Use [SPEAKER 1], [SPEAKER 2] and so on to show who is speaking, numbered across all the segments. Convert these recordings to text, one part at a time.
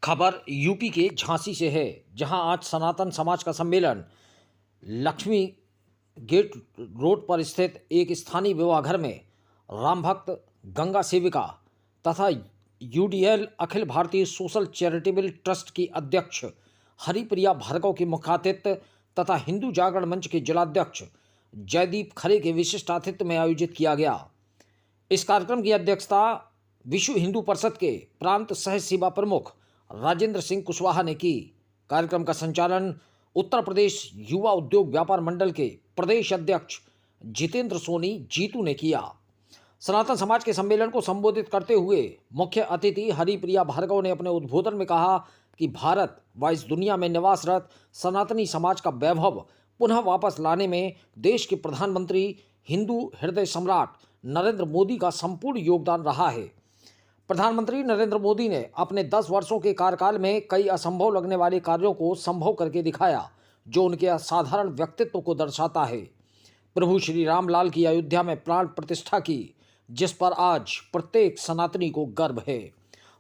[SPEAKER 1] खबर यूपी के झांसी से है, जहां आज सनातन समाज का सम्मेलन लक्ष्मी गेट रोड पर स्थित एक स्थानीय विवाह घर में राम भक्त गंगा सेविका तथा UDL Akhil Bharatiya social charitable trust की अध्यक्ष हरिप्रिया भार्गव के मुखातिथ्य तथा हिंदू जागरण मंच के जिलाध्यक्ष जयदीप खरे के विशिष्ट आतिथ्य में आयोजित किया गया। इस कार्यक्रम की अध्यक्षता विश्व हिंदू परिषद के प्रांत सह सेवा प्रमुख राजेंद्र सिंह कुशवाहा ने की। कार्यक्रम का संचालन उत्तर प्रदेश युवा उद्योग व्यापार मंडल के प्रदेश अध्यक्ष जितेंद्र सोनी जीतू ने किया। सनातन समाज के सम्मेलन को संबोधित करते हुए मुख्य अतिथि हरिप्रिया भार्गव ने अपने उद्बोधन में कहा कि भारत व इस दुनिया में निवासरत सनातनी समाज का वैभव पुनः वापस लाने में देश के प्रधानमंत्री हिंदू हृदय सम्राट नरेंद्र मोदी का संपूर्ण योगदान रहा है। प्रधानमंत्री नरेंद्र मोदी ने अपने 10 वर्षों के कार्यकाल में कई असंभव लगने वाले कार्यों को संभव करके दिखाया, जो उनके असाधारण व्यक्तित्व को दर्शाता है। प्रभु श्री रामलाल की अयोध्या में प्राण प्रतिष्ठा की, जिस पर आज प्रत्येक सनातनी को गर्व है।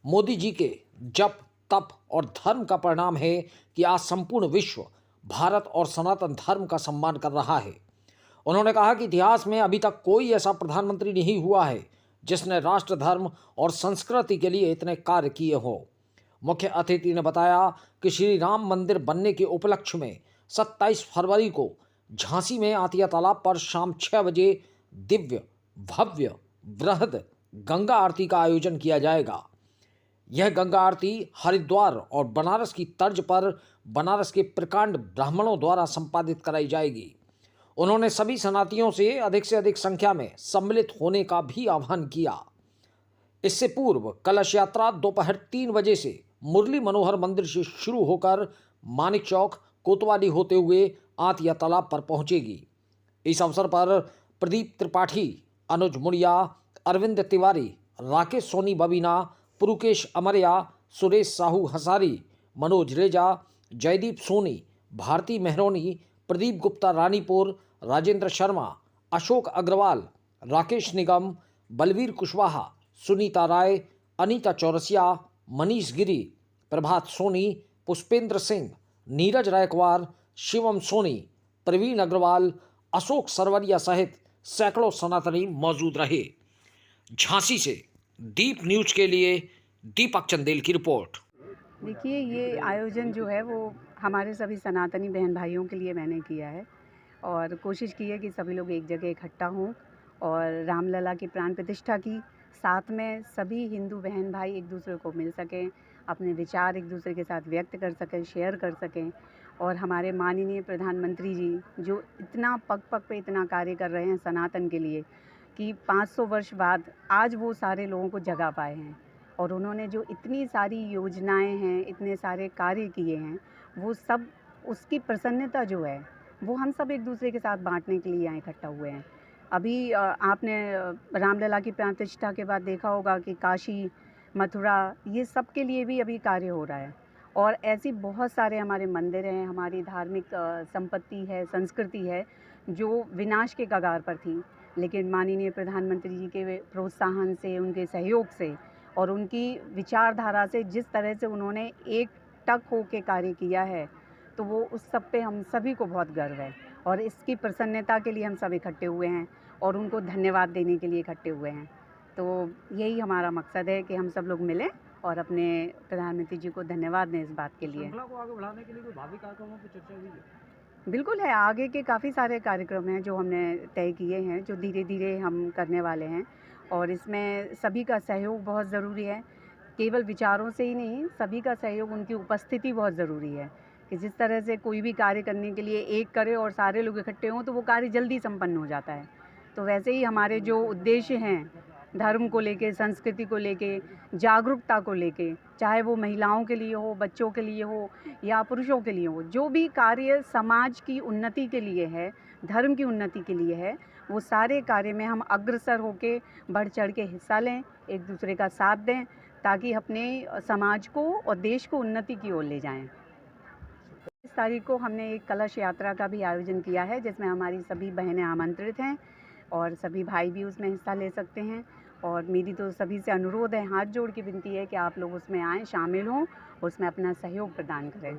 [SPEAKER 1] मोदी जी के जप तप और धर्म का परिणाम है कि आज संपूर्ण विश्व भारत और सनातन धर्म का सम्मान कर रहा है। उन्होंने कहा कि इतिहास में अभी तक कोई ऐसा प्रधानमंत्री नहीं हुआ है जिसने राष्ट्र धर्म और संस्कृति के लिए इतने कार्य किए हों। मुख्य अतिथि ने बताया कि श्री राम मंदिर बनने के उपलक्ष्य में 27 फरवरी को झांसी में आतिया तालाब पर शाम 6 बजे दिव्य भव्य वृहद गंगा आरती का आयोजन किया जाएगा। यह गंगा आरती हरिद्वार और बनारस की तर्ज पर बनारस के प्रकांड ब्राह्मणों द्वारा संपादित कराई जाएगी। उन्होंने सभी सनातियों से अधिक संख्या में सम्मिलित होने का भी आह्वान किया। इससे पूर्व कलश यात्रा दोपहर 3 बजे से मुरली मनोहर मंदिर से शुरू होकर मानिक चौक कोतवाली होते हुए आतिया तालाब पर पहुंचेगी। इस अवसर पर प्रदीप त्रिपाठी, अनुज मुड़िया, अरविंद तिवारी, राकेश सोनी बबीना, पुरुकेश अमरिया, सुरेश साहू हसारी, मनोज रेजा, जयदीप सोनी, भारती मेहरोनी, प्रदीप गुप्ता रानीपुर, राजेंद्र शर्मा, अशोक अग्रवाल, राकेश निगम, बलवीर कुशवाहा, सुनीता राय, अनीता चौरसिया, मनीष गिरी, प्रभात सोनी, पुष्पेंद्र सिंह, नीरज रायकवार, शिवम सोनी, प्रवीण अग्रवाल, अशोक सरवरिया सहित सैकड़ों सनातनी मौजूद रहे। झांसी से दीप न्यूज के लिए दीपक चंदेल की रिपोर्ट।
[SPEAKER 2] देखिए, ये आयोजन जो है वो हमारे सभी सनातनी बहन भाइयों के लिए मैंने किया है और कोशिश की है कि सभी लोग एक जगह इकट्ठा हों और रामलला की प्राण प्रतिष्ठा की, साथ में सभी हिंदू बहन भाई एक दूसरे को मिल सकें, अपने विचार एक दूसरे के साथ व्यक्त कर सकें, शेयर कर सकें। और हमारे माननीय प्रधानमंत्री जी जो इतना पग पग पे इतना कार्य कर रहे हैं सनातन के लिए कि 500 वर्ष बाद आज वो सारे लोगों को जगा पाए हैं और उन्होंने जो इतनी सारी योजनाएं हैं, इतने सारे कार्य किए हैं, वो सब उसकी प्रसन्नता जो है वो हम सब एक दूसरे के साथ बांटने के लिए यहाँ इकट्ठा हुए हैं। अभी आपने रामलला की प्राण प्रतिष्ठा के बाद देखा होगा कि काशी, मथुरा, ये सब के लिए भी अभी कार्य हो रहा है और ऐसी बहुत सारे हमारे मंदिर हैं, हमारी धार्मिक संपत्ति है, संस्कृति है जो विनाश के कगार पर थी, लेकिन माननीय प्रधानमंत्री जी के प्रोत्साहन से, उनके सहयोग से और उनकी विचारधारा से जिस तरह से उन्होंने एक टक होकर कार्य किया है, तो वो उस सब पे हम सभी को बहुत गर्व है और इसकी प्रसन्नता के लिए हम सब इकट्ठे हुए हैं और उनको धन्यवाद देने के लिए इकट्ठे हुए हैं। तो यही हमारा मकसद है कि हम सब लोग मिलें और अपने प्रधानमंत्री जी को धन्यवाद दें इस बात के लिए।
[SPEAKER 1] श्रृंखला को आगे बढ़ाने के लिए कोई भावी कार्यक्रमों की चर्चा हुई है?
[SPEAKER 2] बिल्कुल है, आगे के काफ़ी सारे कार्यक्रम हैं जो हमने तय किए हैं, जो धीरे धीरे हम करने वाले हैं और इसमें सभी का सहयोग बहुत ज़रूरी है। केवल विचारों से ही नहीं, सभी का सहयोग, उनकी उपस्थिति बहुत ज़रूरी है कि जिस तरह से कोई भी कार्य करने के लिए एक करे और सारे लोग इकट्ठे हों तो वो कार्य जल्दी संपन्न हो जाता है। तो वैसे ही हमारे जो उद्देश्य हैं धर्म को लेके, संस्कृति को लेके, जागरूकता को लेके, चाहे वो महिलाओं के लिए हो, बच्चों के लिए हो या पुरुषों के लिए हो, जो भी कार्य समाज की उन्नति के लिए है, धर्म की उन्नति के लिए है, वो सारे कार्य में हम अग्रसर होके बढ़ चढ़ के हिस्सा लें, एक दूसरे का साथ दें ताकि अपने समाज को और देश को उन्नति की ओर ले जाएं। इस तारीख को हमने एक कलश यात्रा का भी आयोजन किया है जिसमें हमारी सभी बहनें आमंत्रित हैं और सभी भाई भी उसमें हिस्सा ले सकते हैं और मेरी तो सभी से अनुरोध है, हाथ जोड़ के विनती है कि आप लोग उसमें आएँ, शामिल हों, उसमें अपना सहयोग प्रदान करें।